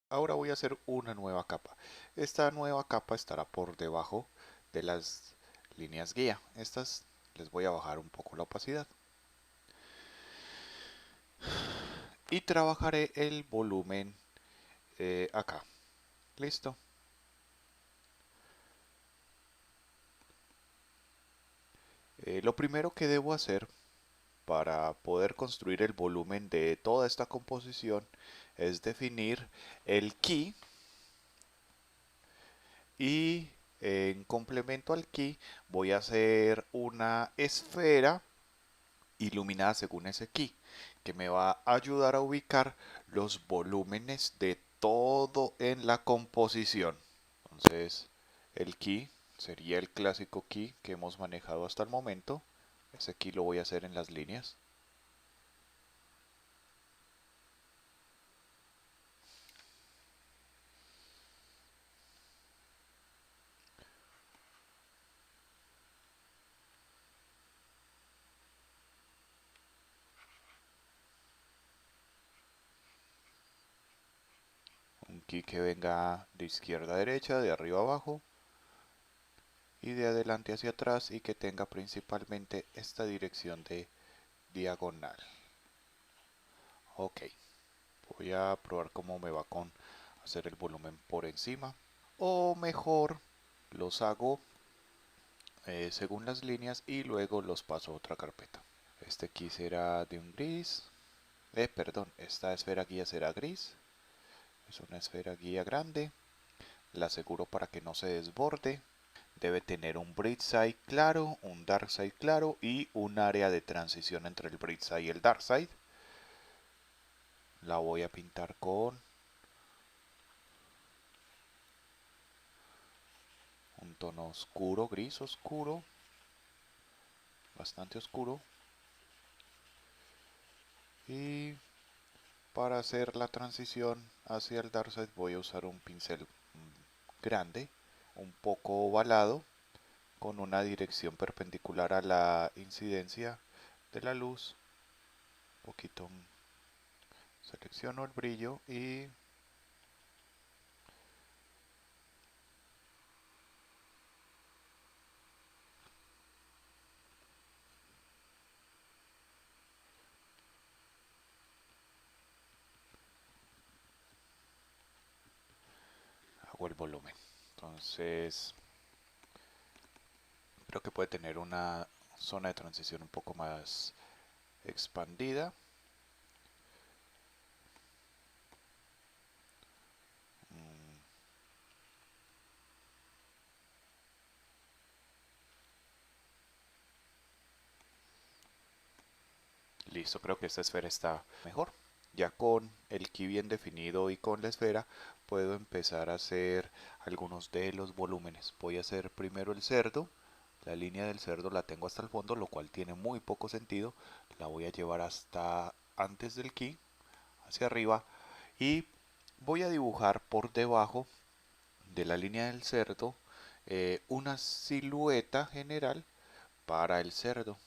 Ahora voy a hacer una nueva capa. Esta nueva capa estará por debajo de las líneas guía. Estas les voy a bajar un poco la opacidad. Y trabajaré el volumen acá. Listo. Lo primero que debo hacer para poder construir el volumen de toda esta composición es definir el key y en complemento al key voy a hacer una esfera iluminada según ese key que me va a ayudar a ubicar los volúmenes de todo en la composición. Entonces el key sería el clásico key que hemos manejado hasta el momento. Ese key lo voy a hacer en las líneas. Un key que venga de izquierda a derecha, de arriba a abajo y de adelante hacia atrás y que tenga principalmente esta dirección de diagonal. Ok, voy a probar cómo me va con hacer el volumen por encima. O mejor, los hago según las líneas y luego los paso a otra carpeta. Este aquí será de un gris. Perdón, esta esfera guía será gris. Es una esfera guía grande. La aseguro para que no se desborde. Debe tener un bright side claro, un dark side claro y un área de transición entre el bright side y el dark side. La voy a pintar con un tono oscuro, gris oscuro, bastante oscuro. Y para hacer la transición hacia el dark side voy a usar un pincel grande, un poco ovalado, con una dirección perpendicular a la incidencia de la luz. Un poquito selecciono el brillo y hago el volumen. Entonces creo que puede tener una zona de transición un poco más expandida. Listo, creo que esta esfera está mejor. Ya con el key bien definido y con la esfera puedo empezar a hacer algunos de los volúmenes. Voy a hacer primero el cerdo. La línea del cerdo la tengo hasta el fondo, lo cual tiene muy poco sentido. La voy a llevar hasta antes del key, hacia arriba. Y voy a dibujar por debajo de la línea del cerdo una silueta general para el cerdo.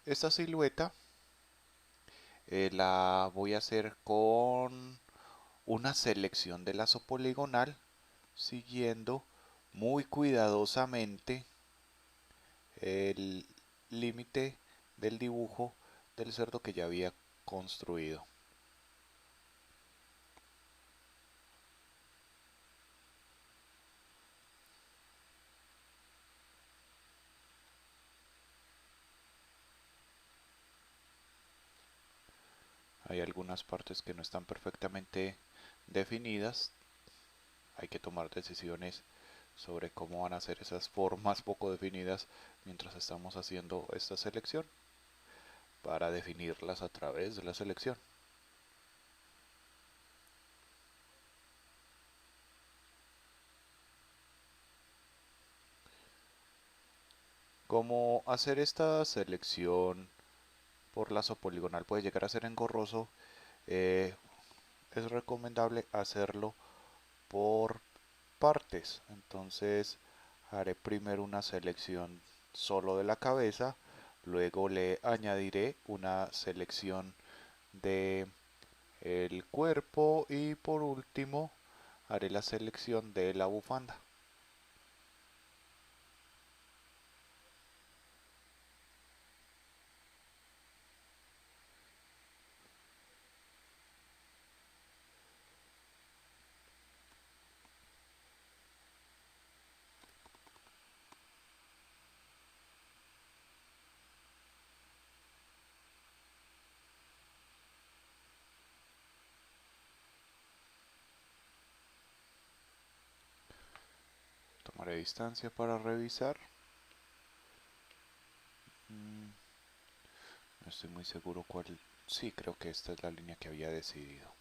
Esta silueta la voy a hacer con una selección de lazo poligonal siguiendo muy cuidadosamente el límite del dibujo del cerdo que ya había construido. Hay algunas partes que no están perfectamente definidas. Hay que tomar decisiones sobre cómo van a ser esas formas poco definidas mientras estamos haciendo esta selección para definirlas a través de la selección. Como hacer esta selección por lazo poligonal puede llegar a ser engorroso, eh, es recomendable hacerlo por partes. Entonces haré primero una selección solo de la cabeza, Luego le añadiré una selección de el cuerpo y por último haré la selección de la bufanda. Tomaré distancia para revisar. No estoy muy seguro cuál. Sí, creo que esta es la línea que había decidido.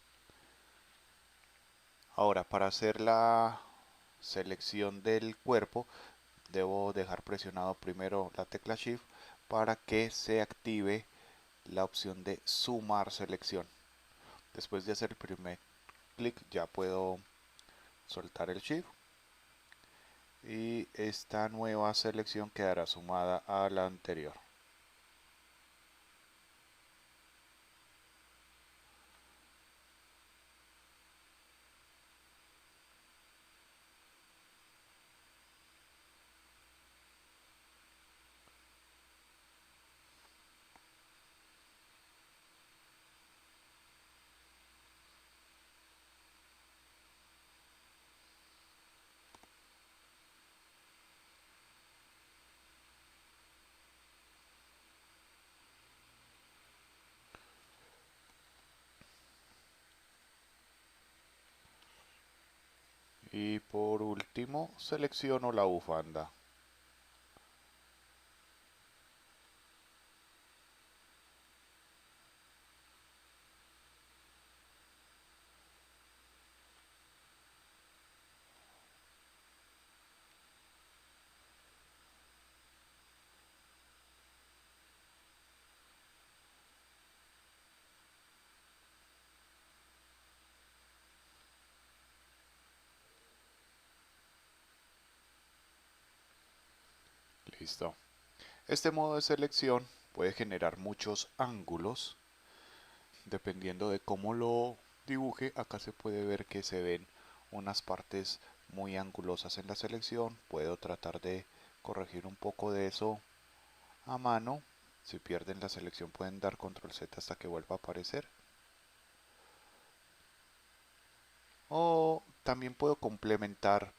Ahora, para hacer la selección del cuerpo, debo dejar presionado primero la tecla Shift para que se active la opción de sumar selección. Después de hacer el primer clic ya puedo soltar el Shift y esta nueva selección quedará sumada a la anterior. Y por último selecciono la bufanda. Listo. Este modo de selección puede generar muchos ángulos. Dependiendo de cómo lo dibuje, acá se puede ver que se ven unas partes muy angulosas en la selección. Puedo tratar de corregir un poco de eso a mano. Si pierden la selección pueden dar control Z hasta que vuelva a aparecer. O también puedo complementar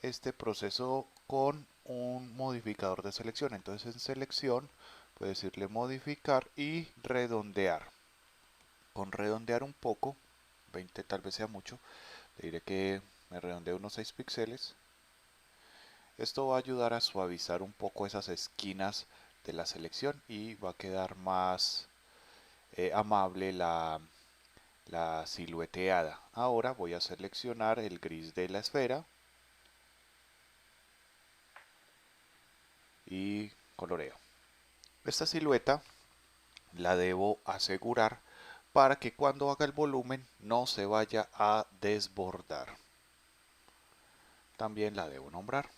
este proceso con un modificador de selección. Entonces en selección puedo decirle modificar y redondear. Con redondear un poco, 20 tal vez sea mucho, le diré que me redondee unos 6 píxeles. Esto va a ayudar a suavizar un poco esas esquinas de la selección y va a quedar más amable la silueteada. Ahora voy a seleccionar el gris de la esfera y coloreo. Esta silueta la debo asegurar para que cuando haga el volumen no se vaya a desbordar. También la debo nombrar.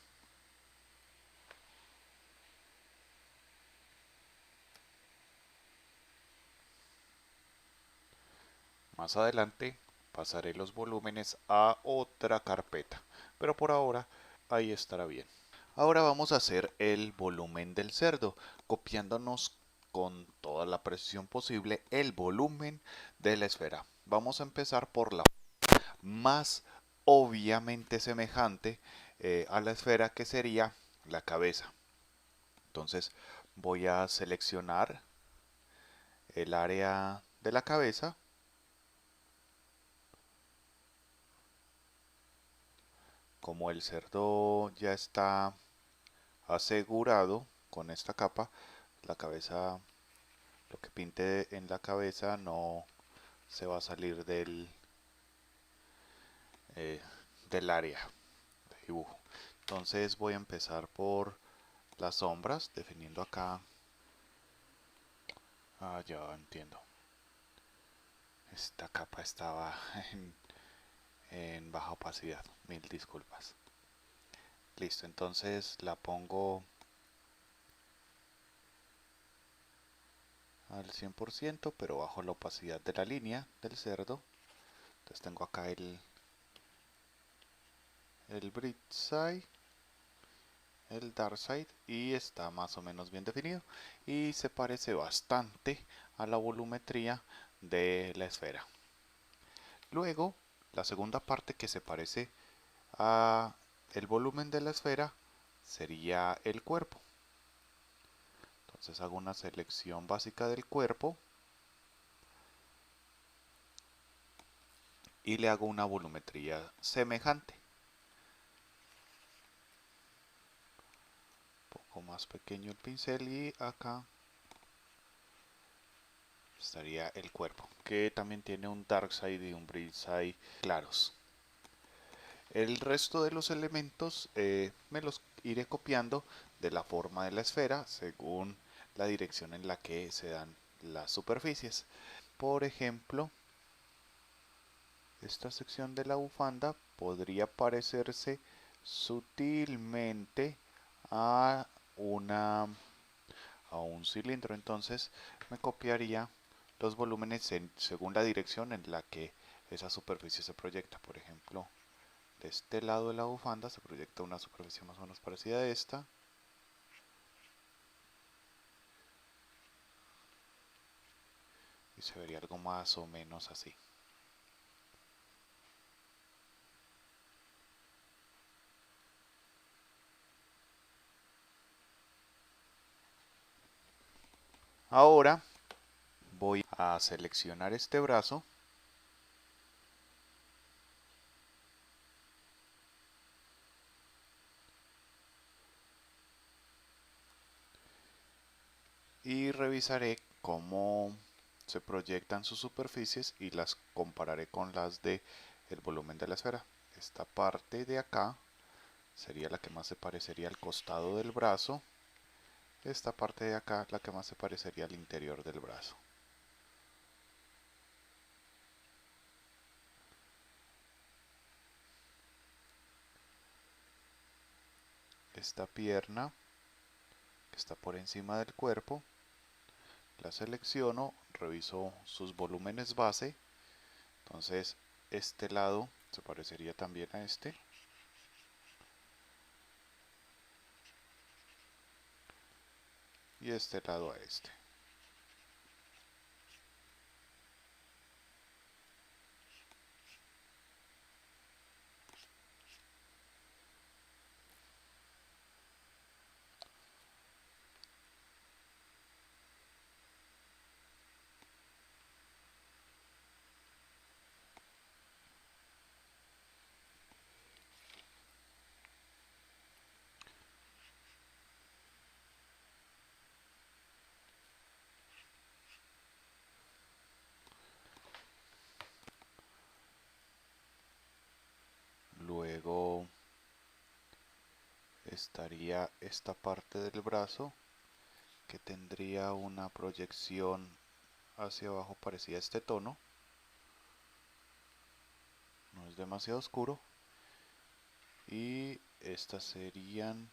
Más adelante pasaré los volúmenes a otra carpeta, pero por ahora ahí estará bien. Ahora vamos a hacer el volumen del cerdo, copiándonos con toda la precisión posible el volumen de la esfera. Vamos a empezar por la más obviamente semejante a la esfera, que sería la cabeza. Entonces voy a seleccionar el área de la cabeza. Como el cerdo ya está asegurado con esta capa, la cabeza, lo que pinte en la cabeza no se va a salir eh, del área de dibujo. Entonces voy a empezar por las sombras, definiendo acá. Ya entiendo. Esta capa estaba en baja opacidad. Mil disculpas. Listo, entonces la pongo al 100%, pero bajo la opacidad de la línea del cerdo. Entonces tengo acá el bright side, el dark side, y está más o menos bien definido y se parece bastante a la volumetría de la esfera. Luego, la segunda parte que se parece a el volumen de la esfera sería el cuerpo. Entonces hago una selección básica del cuerpo y le hago una volumetría semejante. Un poco más pequeño el pincel y acá estaría el cuerpo, que también tiene un dark side y un bright side claros. El resto de los elementos me los iré copiando de la forma de la esfera según la dirección en la que se dan las superficies. Por ejemplo, esta sección de la bufanda podría parecerse sutilmente a a un cilindro, entonces me copiaría los volúmenes según la dirección en la que esa superficie se proyecta. Por ejemplo, de este lado de la bufanda se proyecta una superficie más o menos parecida a esta. Y se vería algo más o menos así. Ahora voy a seleccionar este brazo y revisaré cómo se proyectan sus superficies y las compararé con las de el volumen de la esfera. Esta parte de acá sería la que más se parecería al costado del brazo. Esta parte de acá la que más se parecería al interior del brazo. Esta pierna que está por encima del cuerpo la selecciono, reviso sus volúmenes base. Entonces este lado se parecería también a este. Y este lado a este. Luego estaría esta parte del brazo que tendría una proyección hacia abajo parecida a este tono. No es demasiado oscuro. Y estas serían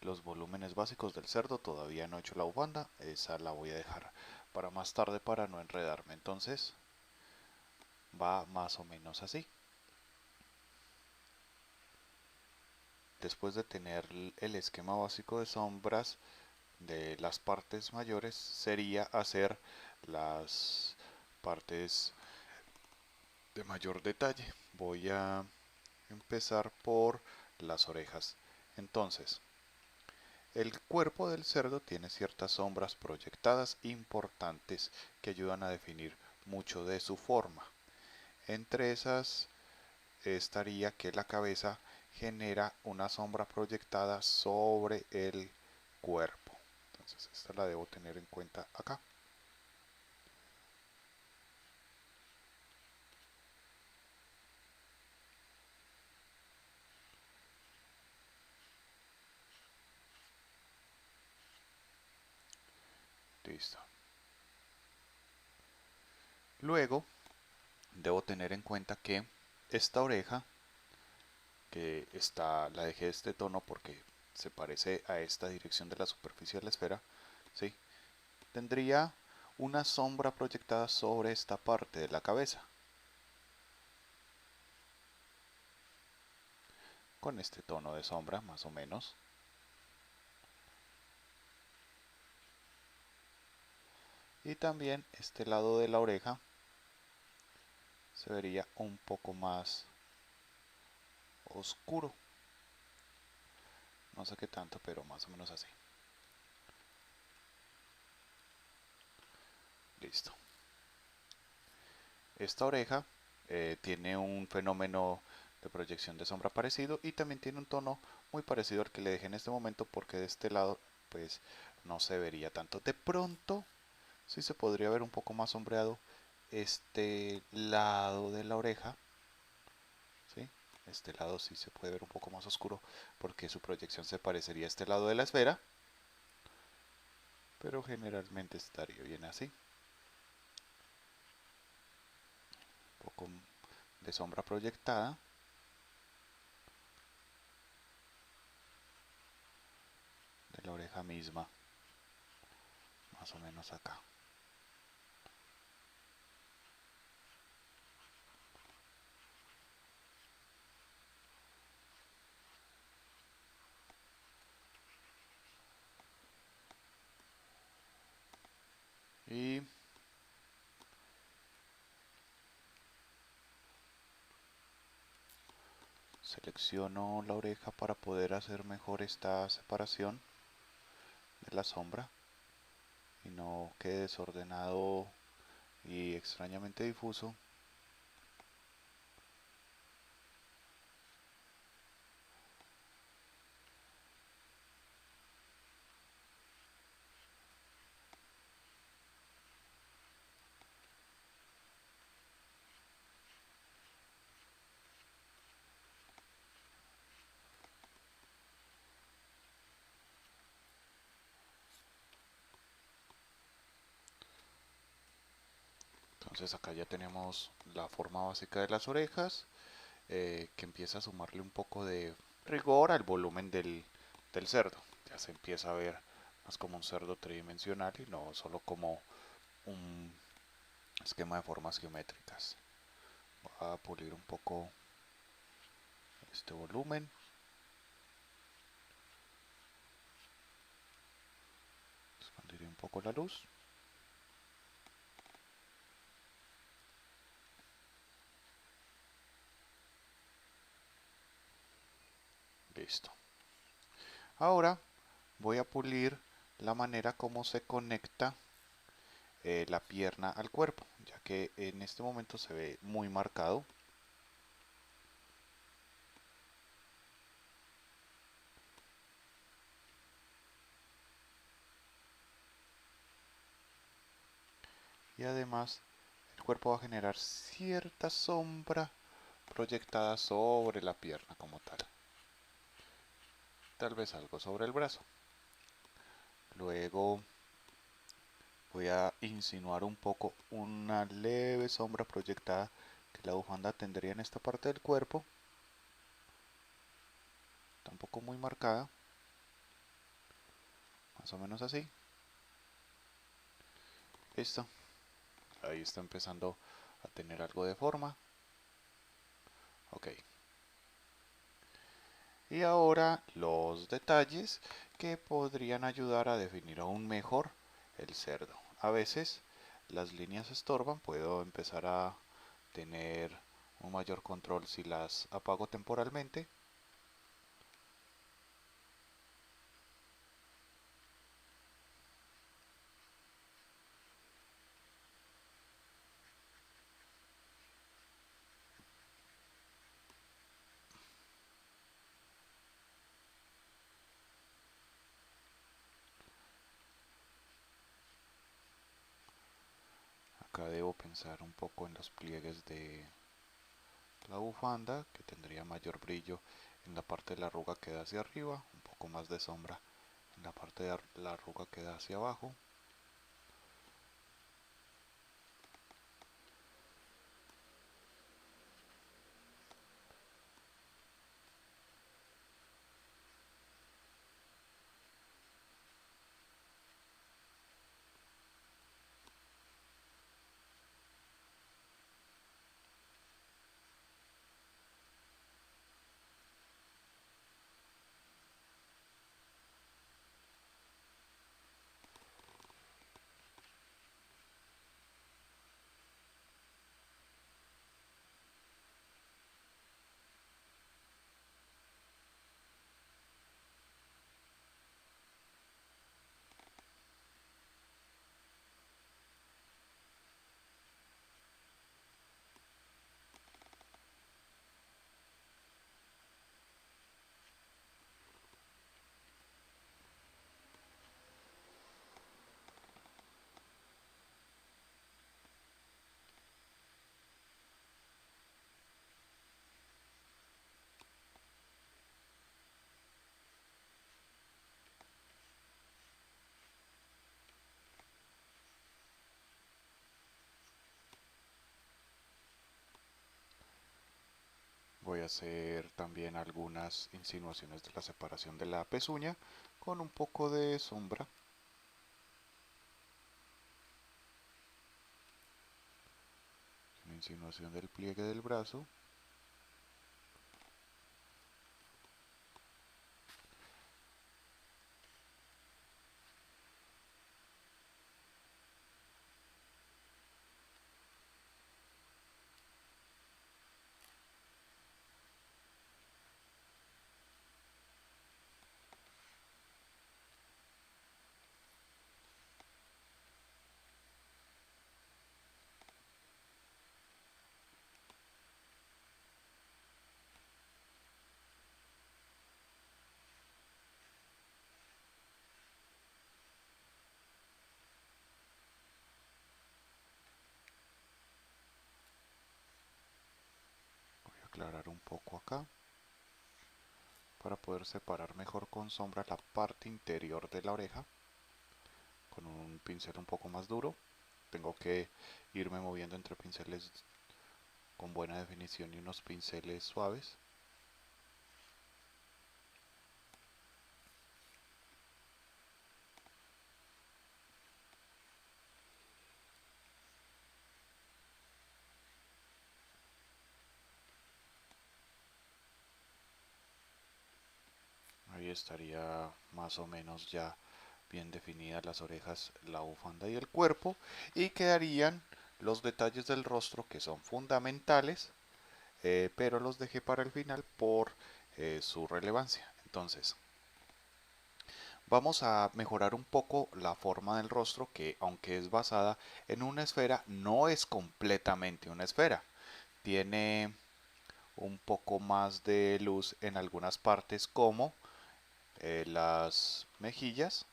los volúmenes básicos del cerdo. Todavía no he hecho la bufanda. Esa la voy a dejar para más tarde para no enredarme. Entonces va más o menos así. Después de tener el esquema básico de sombras de las partes mayores, sería hacer las partes de mayor detalle. Voy a empezar por las orejas. Entonces, el cuerpo del cerdo tiene ciertas sombras proyectadas importantes que ayudan a definir mucho de su forma. Entre esas estaría que la cabeza genera una sombra proyectada sobre el cuerpo. Entonces esta la debo tener en cuenta acá. Listo. Luego debo tener en cuenta que esta oreja, que la dejé de este tono porque se parece a esta dirección de la superficie de la esfera, ¿sí? Tendría una sombra proyectada sobre esta parte de la cabeza. Con este tono de sombra, más o menos. Y también este lado de la oreja se vería un poco más oscuro. No sé qué tanto, pero más o menos así. Listo. Esta oreja tiene un fenómeno de proyección de sombra parecido y también tiene un tono muy parecido al que le dejé en este momento, porque de este lado pues no se vería tanto. De pronto sí se podría ver un poco más sombreado este lado de la oreja, ¿sí? Este lado sí se puede ver un poco más oscuro porque su proyección se parecería a este lado de la esfera, pero generalmente estaría bien así. Un poco de sombra proyectada de la oreja misma, más o menos acá. Y selecciono la oreja para poder hacer mejor esta separación de la sombra y no quede desordenado y extrañamente difuso. Entonces acá ya tenemos la forma básica de las orejas, que empieza a sumarle un poco de rigor al volumen del cerdo. Ya se empieza a ver más como un cerdo tridimensional y no solo como un esquema de formas geométricas. Voy a pulir un poco este volumen. Expandiré un poco la luz. Listo. Ahora voy a pulir la manera como se conecta la pierna al cuerpo, ya que en este momento se ve muy marcado. Y además el cuerpo va a generar cierta sombra proyectada sobre la pierna como tal. Tal vez algo sobre el brazo. Luego voy a insinuar un poco una leve sombra proyectada que la bufanda tendría en esta parte del cuerpo. Tampoco muy marcada. Más o menos así. Listo. Ahí está empezando a tener algo de forma. Ok. Y ahora los detalles que podrían ayudar a definir aún mejor el cerdo. A veces las líneas estorban, puedo empezar a tener un mayor control si las apago temporalmente. Acá debo pensar un poco en los pliegues de la bufanda, que tendría mayor brillo en la parte de la arruga que da hacia arriba, un poco más de sombra en la parte de la arruga que da hacia abajo. Voy a hacer también algunas insinuaciones de la separación de la pezuña con un poco de sombra. Una insinuación del pliegue del brazo. Voy a aclarar un poco acá para poder separar mejor con sombra la parte interior de la oreja. Con un pincel un poco más duro. Tengo que irme moviendo entre pinceles con buena definición y unos pinceles suaves. Ahí estaría más o menos ya bien definidas las orejas, la bufanda y el cuerpo, y quedarían los detalles del rostro que son fundamentales, pero los dejé para el final por su relevancia. Entonces, vamos a mejorar un poco la forma del rostro, que aunque es basada en una esfera, no es completamente una esfera. Tiene un poco más de luz en algunas partes, como las mejillas.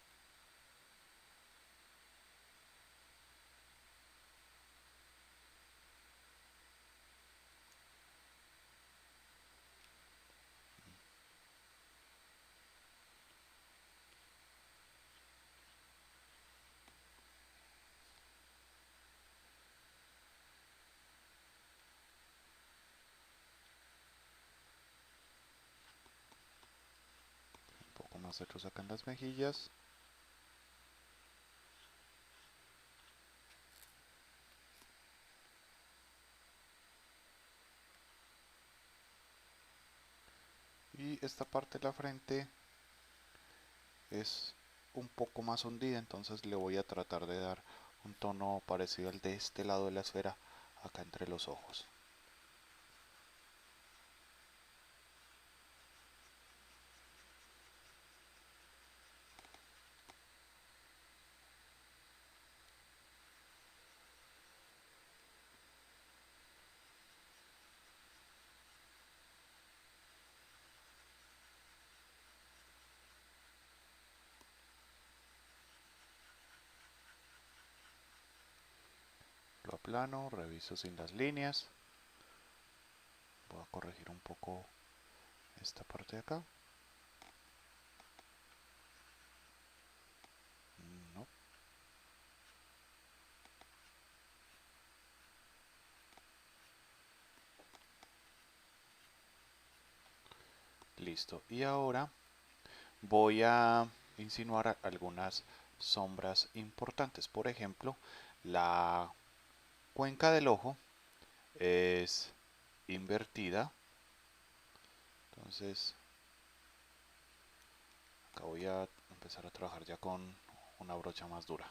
Un poco más de luz acá en las mejillas. Y esta parte de la frente es un poco más hundida, entonces le voy a tratar de dar un tono parecido al de este lado de la esfera, acá entre los ojos. Lo aplano, reviso sin las líneas. Voy a corregir un poco esta parte de acá. No. Listo. Y ahora voy a insinuar algunas sombras importantes. Por ejemplo, la cuenca del ojo es invertida. Entonces, acá voy a empezar a trabajar ya con una brocha más dura.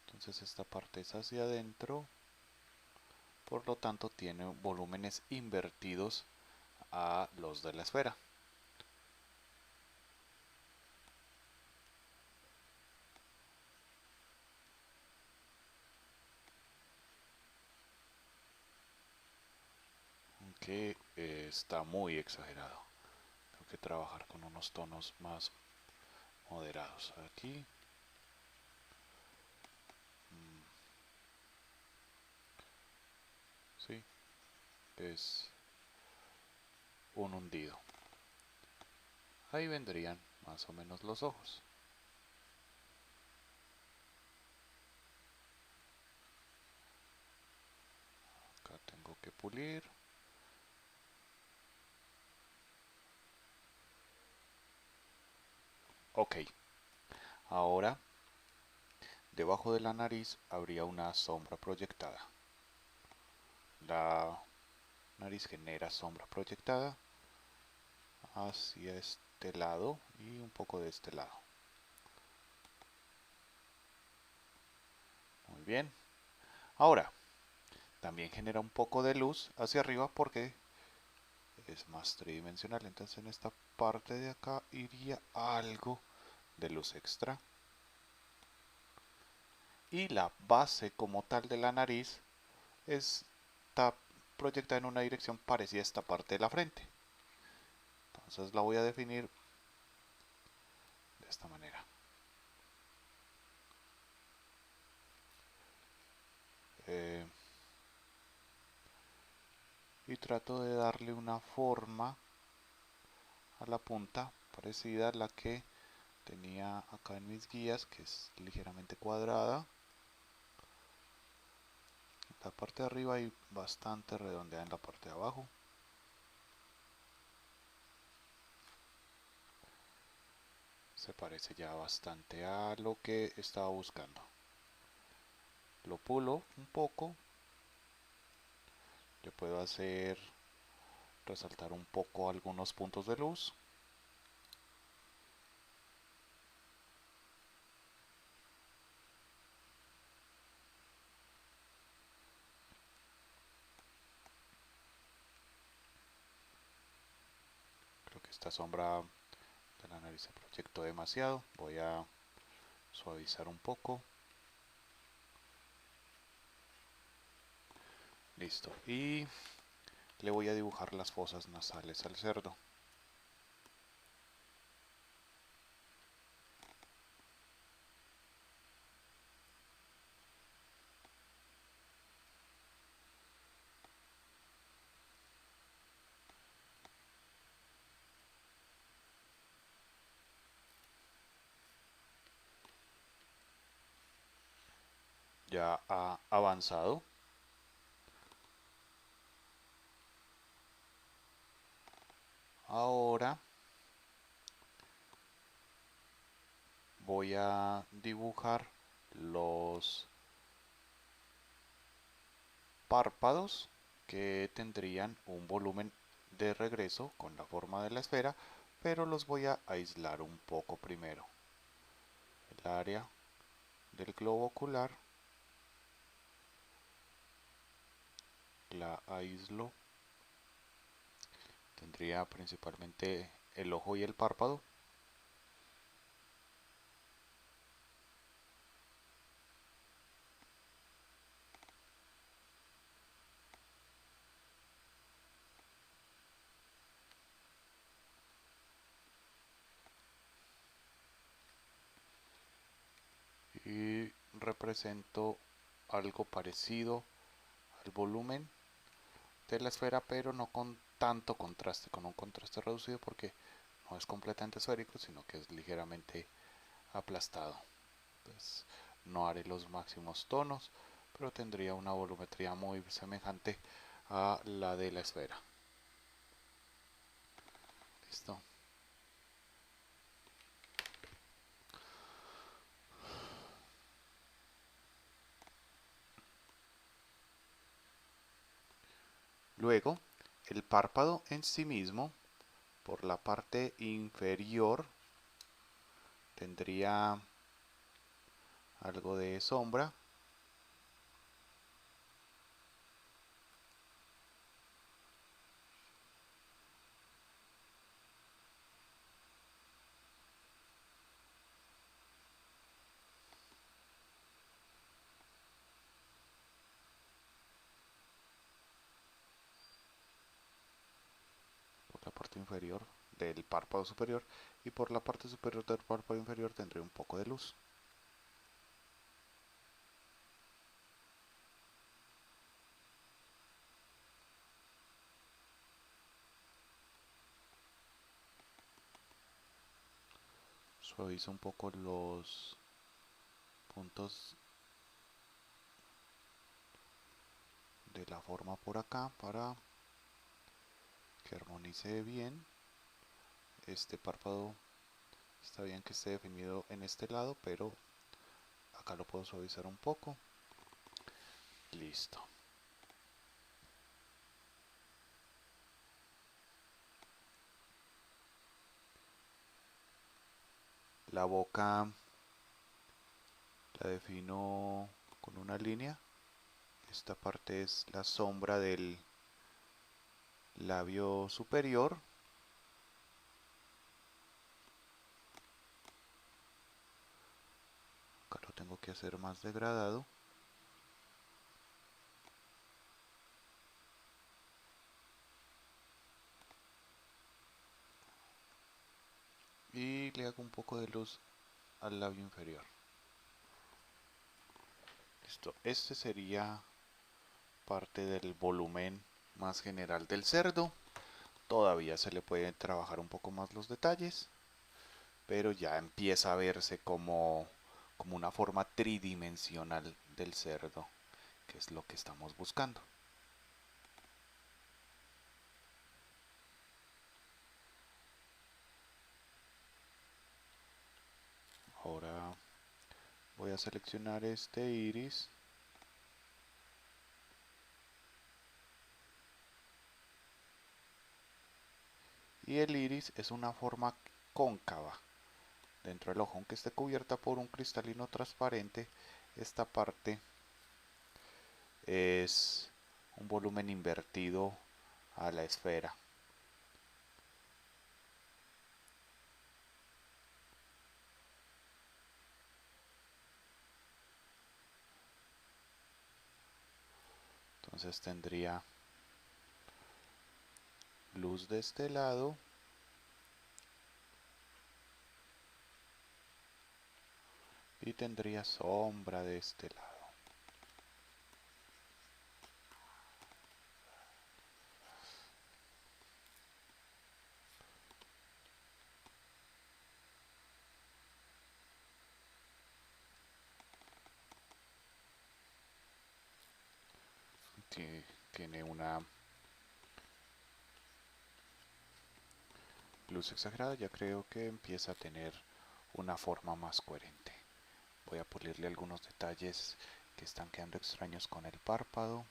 Entonces esta parte es hacia adentro, por lo tanto tiene volúmenes invertidos a los de la esfera. Que está muy exagerado. Tengo que trabajar con unos tonos más moderados. Aquí sí, es un hundido. Ahí vendrían más o menos los ojos. pulir. Ok, ahora debajo de la nariz habría una sombra proyectada. La nariz genera sombra proyectada hacia este lado y un poco de este lado. Muy bien. Ahora, también genera un poco de luz hacia arriba porque es más tridimensional. Entonces en esta parte de acá iría algo de luz extra. Y la base como tal de la nariz está proyectada en una dirección parecida a esta parte de la frente. Entonces la voy a definir de esta manera. Y trato de darle una forma a la punta parecida a la que tenía acá en mis guías, que es ligeramente cuadrada. La parte de arriba y bastante redondeada en la parte de abajo. Se parece ya bastante a lo que estaba buscando. Lo pulo un poco. Le puedo hacer resaltar un poco algunos puntos de luz. Creo que esta sombra de la nariz se proyectó demasiado. Voy a suavizar un poco. Listo. Y le voy a dibujar las fosas nasales al cerdo. Ya ha avanzado. Ahora voy a dibujar los párpados que tendrían un volumen de regreso con la forma de la esfera, pero los voy a aislar un poco primero. El área del globo ocular la aíslo. Tendría principalmente el ojo y el párpado. Y represento algo parecido al volumen de la esfera, pero no con tanto contraste, con un contraste reducido porque no es completamente esférico, sino que es ligeramente aplastado. Entonces no haré los máximos tonos, pero tendría una volumetría muy semejante a la de la esfera. Listo. Luego, el párpado en sí mismo, por la parte inferior, tendría algo de sombra. Por la parte inferior del párpado superior y por la parte superior del párpado inferior tendría un poco de luz. Suavizo un poco los puntos de la forma por acá para que armonice bien. Este párpado está bien que esté definido en este lado, pero acá lo puedo suavizar un poco. Listo. La boca la defino con una línea. Esta parte es la sombra del labio superior. Acá lo tengo que hacer más degradado. Y le hago un poco de luz al labio inferior. Listo. Este sería parte del volumen más general del cerdo. Todavía se le pueden trabajar un poco más los detalles, pero ya empieza a verse como una forma tridimensional del cerdo, que es lo que estamos buscando. Ahora voy a seleccionar este iris y el iris es una forma cóncava dentro del ojo, aunque esté cubierta por un cristalino transparente. Esta parte es un volumen invertido a la esfera. Entonces tendría luz de este lado y tendría sombra de este lado. Tiene una luz exagerada, ya creo que empieza a tener una forma más coherente. Voy a pulirle algunos detalles que están quedando extraños con el párpado.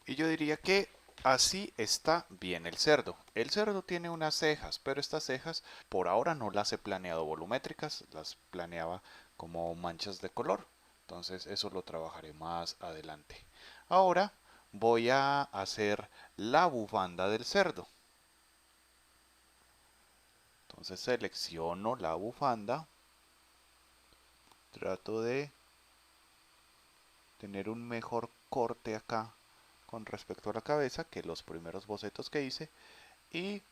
Y yo diría que así está bien el cerdo. El cerdo tiene unas cejas, pero estas cejas por ahora no las he planeado volumétricas, las planeaba como manchas de color. Entonces eso lo trabajaré más adelante. Ahora voy a hacer la bufanda del cerdo. Entonces selecciono la bufanda. Trato de tener un mejor corte acá con respecto a la cabeza que los primeros bocetos que hice. Y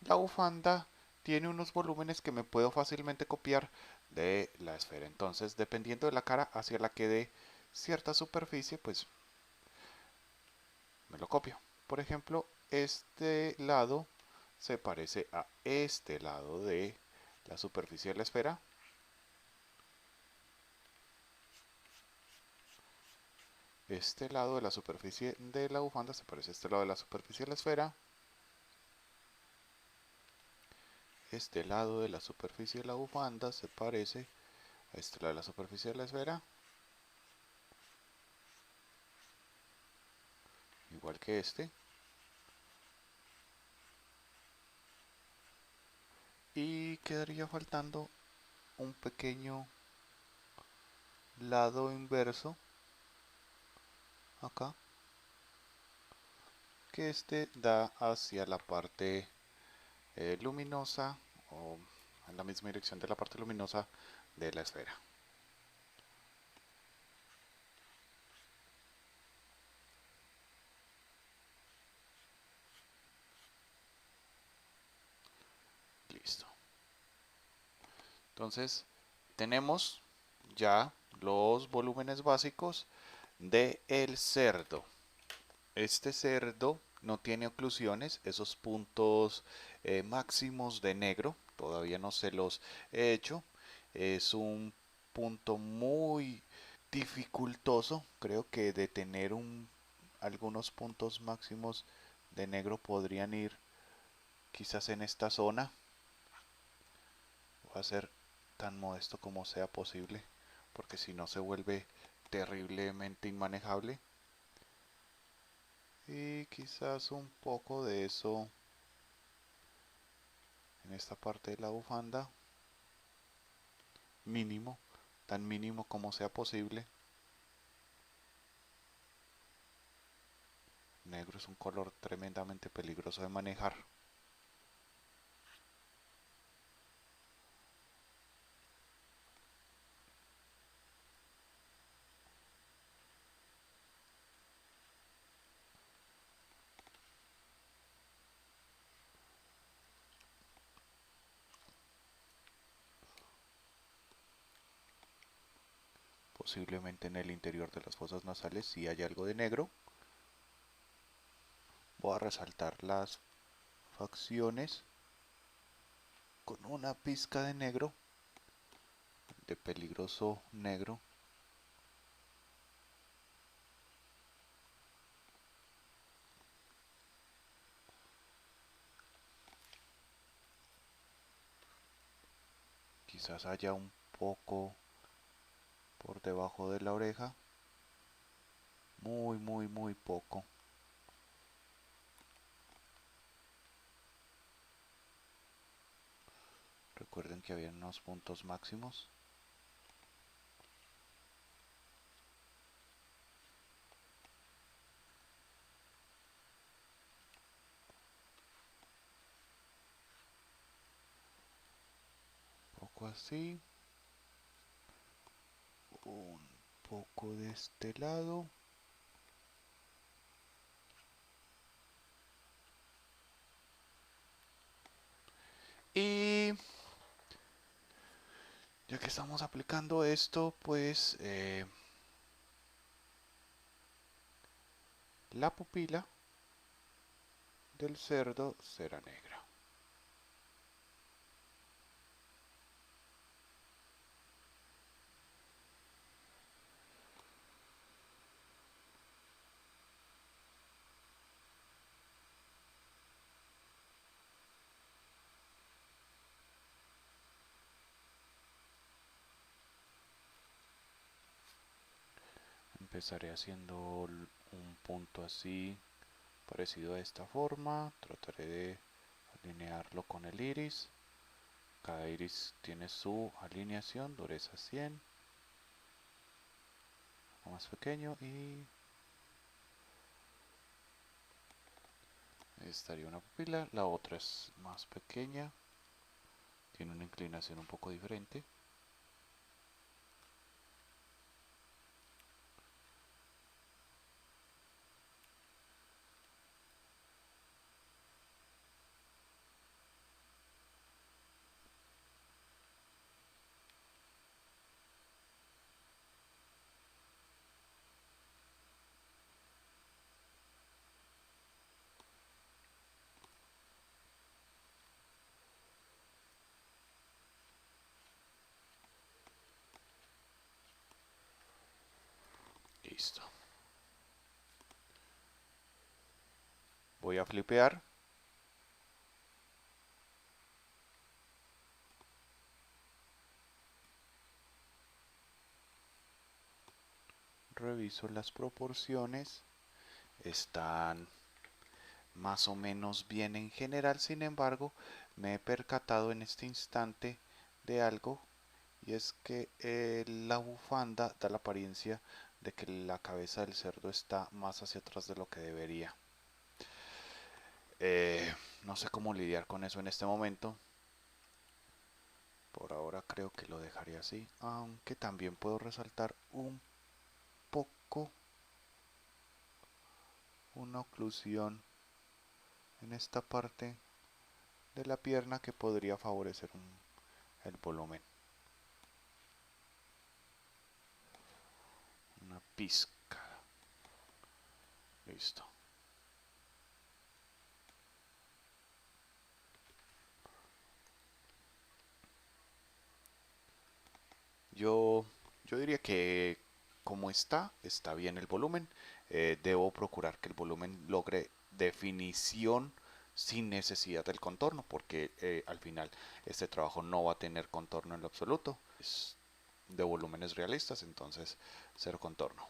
la bufanda tiene unos volúmenes que me puedo fácilmente copiar de la esfera. Entonces, dependiendo de la cara hacia la que dé cierta superficie, pues me lo copio. Por ejemplo, este lado se parece a este lado de la superficie de la esfera. Este lado de la superficie de la bufanda se parece a este lado de la superficie de la esfera. Este lado de la superficie de la bufanda se parece a este lado de la superficie de la esfera. Igual que este. Y quedaría faltando un pequeño lado inverso acá que este da hacia la parte luminosa o en la misma dirección de la parte luminosa de la esfera. Listo. Entonces tenemos ya los volúmenes básicos de el cerdo. Este cerdo no tiene oclusiones, esos puntos máximos de negro, todavía no se los he hecho. Es un punto muy dificultoso, creo que de tener algunos puntos máximos de negro podrían ir quizás en esta zona. Voy a ser tan modesto como sea posible, porque si no se vuelve terriblemente inmanejable. Y quizás un poco de eso en esta parte de la bufanda, mínimo, tan mínimo como sea posible. Negro es un color tremendamente peligroso de manejar. Posiblemente en el interior de las fosas nasales si hay algo de negro. Voy a resaltar las facciones con una pizca de negro, de peligroso negro. Quizás haya un poco por debajo de la oreja. Muy poco. Recuerden que había unos puntos máximos. Un poco así. Un poco de este lado. Y ya que estamos aplicando esto, pues la pupila del cerdo será negra. Empezaré haciendo un punto así, parecido a esta forma. Trataré de alinearlo con el iris. Cada iris tiene su alineación, dureza 100, más pequeño, y estaría una pupila. La otra es más pequeña, tiene una inclinación un poco diferente. Listo. Voy a flipear. Reviso las proporciones. Están más o menos bien en general, sin embargo, me he percatado en este instante de algo, y es que la bufanda da la apariencia de que la cabeza del cerdo está más hacia atrás de lo que debería. No sé cómo lidiar con eso en este momento. Por ahora creo que lo dejaré así, aunque también puedo resaltar un poco una oclusión en esta parte de la pierna que podría favorecer el volumen. Una pizca. Listo. Yo diría que como está bien el volumen. Debo procurar que el volumen logre definición sin necesidad del contorno, porque al final este trabajo no va a tener contorno en lo absoluto. Es de volúmenes realistas, entonces cero contorno.